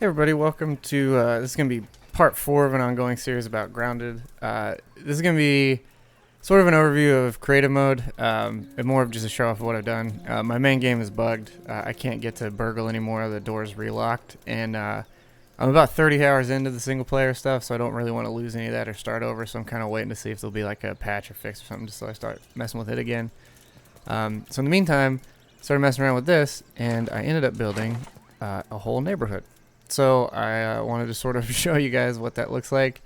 Hey everybody, welcome to this is gonna be part 4 of an ongoing series about Grounded. This is gonna be sort of an overview of creative mode, and more of just a show off of what I've done. My main game is bugged. I can't get to burgle anymore. The door's relocked, and I'm about 30 hours into the single player stuff, so I don't really want to lose any of that or start over. So I'm kind of waiting to see if there'll be like a patch or fix or something, just so I start messing with it again. So in the meantime, started messing around with this, and I ended up building a whole neighborhood. So I wanted to sort of show you guys what that looks like.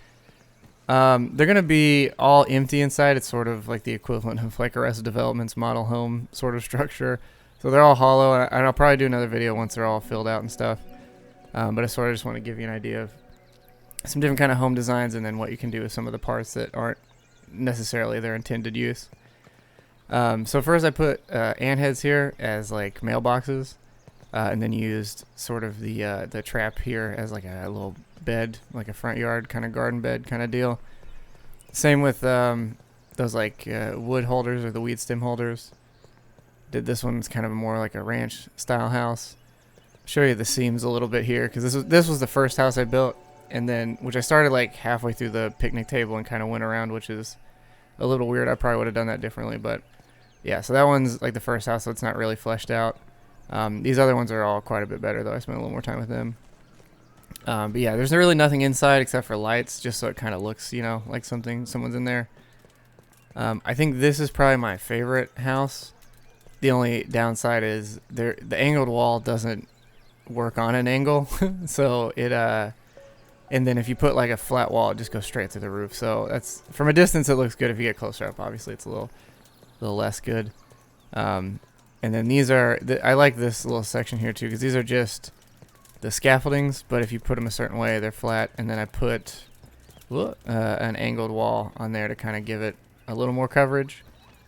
They're going to be all empty inside. It's sort of like the equivalent of like Arrested Development's model home sort of structure. So they're all hollow, and I'll probably do another video once they're all filled out and stuff. But I sort of just want to give you an idea of some different kind of home designs and then what you can do with some of the parts that aren't necessarily their intended use. So first I put ant heads here as like mailboxes. And then used sort of the trap here as like a little bed, like a front yard kind of garden bed kind of deal. Same with those like wood holders or the weed stem holders. Did this one's kind of more like a ranch style house. Show you the seams a little bit here because this was the first house I built, and then which I started like halfway through the picnic table and kind of went around, which is a little weird. I probably would have done that differently, but yeah. So that one's like the first house, so it's not really fleshed out. These other ones are all quite a bit better, though. I spent a little more time with them. But yeah, there's really nothing inside except for lights, just so it kind of looks, you know, like someone's in there. I think this is probably my favorite house. The only downside is the angled wall doesn't work on an angle, so it and then if you put like a flat wall, it just goes straight through the roof. So that's from a distance, it looks good. If you get closer up, obviously, it's a little less good. And then these are, I like this little section here too, because these are just the scaffoldings, but if you put them a certain way, they're flat. And then I put an angled wall on there to kind of give it a little more coverage.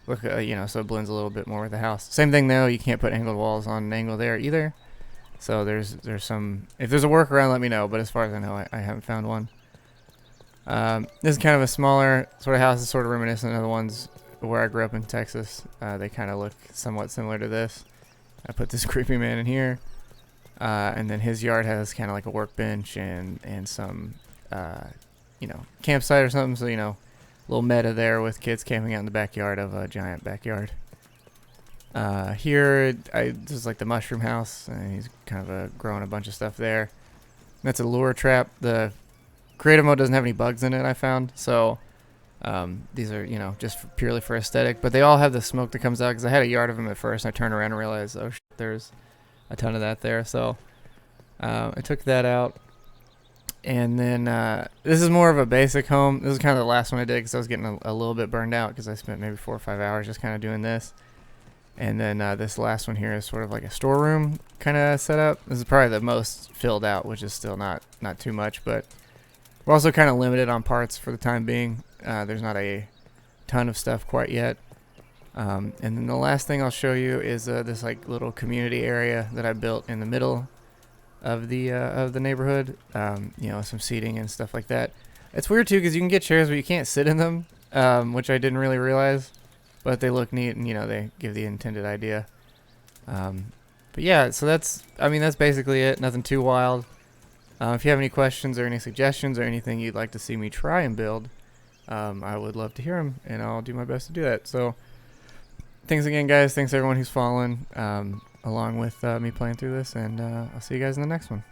Look, you know, so it blends a little bit more with the house. Same thing though, you can't put angled walls on an angle there either. So there's some, if there's a workaround, let me know. But as far as I know, I haven't found one. This is kind of a smaller sort of house. It's sort of reminiscent of the ones where I grew up in Texas. They kind of look somewhat similar to this. I put this creepy man in here, and then his yard has kind of like a workbench and some you know, campsite or something, so you know, a little meta there with kids camping out in the backyard of a giant backyard. Here this is like the mushroom house, and he's kind of growing a bunch of stuff there. That's a lure trap. The creative mode doesn't have any bugs in it, I found, so these are, you know, just purely for aesthetic, but they all have the smoke that comes out because I had a yard of them at first, and I turned around and realized, oh shit, there's a ton of that there. So I took that out, and then this is more of a basic home. This is kind of the last one I did because I was getting a little bit burned out because I spent maybe 4 or 5 hours just kind of doing this. And then this last one here is sort of like a storeroom kind of setup. This is probably the most filled out, which is still not too much, but we're also kind of limited on parts for the time being. There's not a ton of stuff quite yet. And then the last thing I'll show you is this like little community area that I built in the middle of the neighborhood. You know, some seating and stuff like that. It's weird too because you can get chairs but you can't sit in them, which I didn't really realize. But they look neat and, you know, they give the intended idea. But yeah, so that's basically it. Nothing too wild. If you have any questions or any suggestions or anything you'd like to see me try and build, I would love to hear them, and I'll do my best to do that. So thanks again, guys. Thanks everyone who's following along with me playing through this, and I'll see you guys in the next one.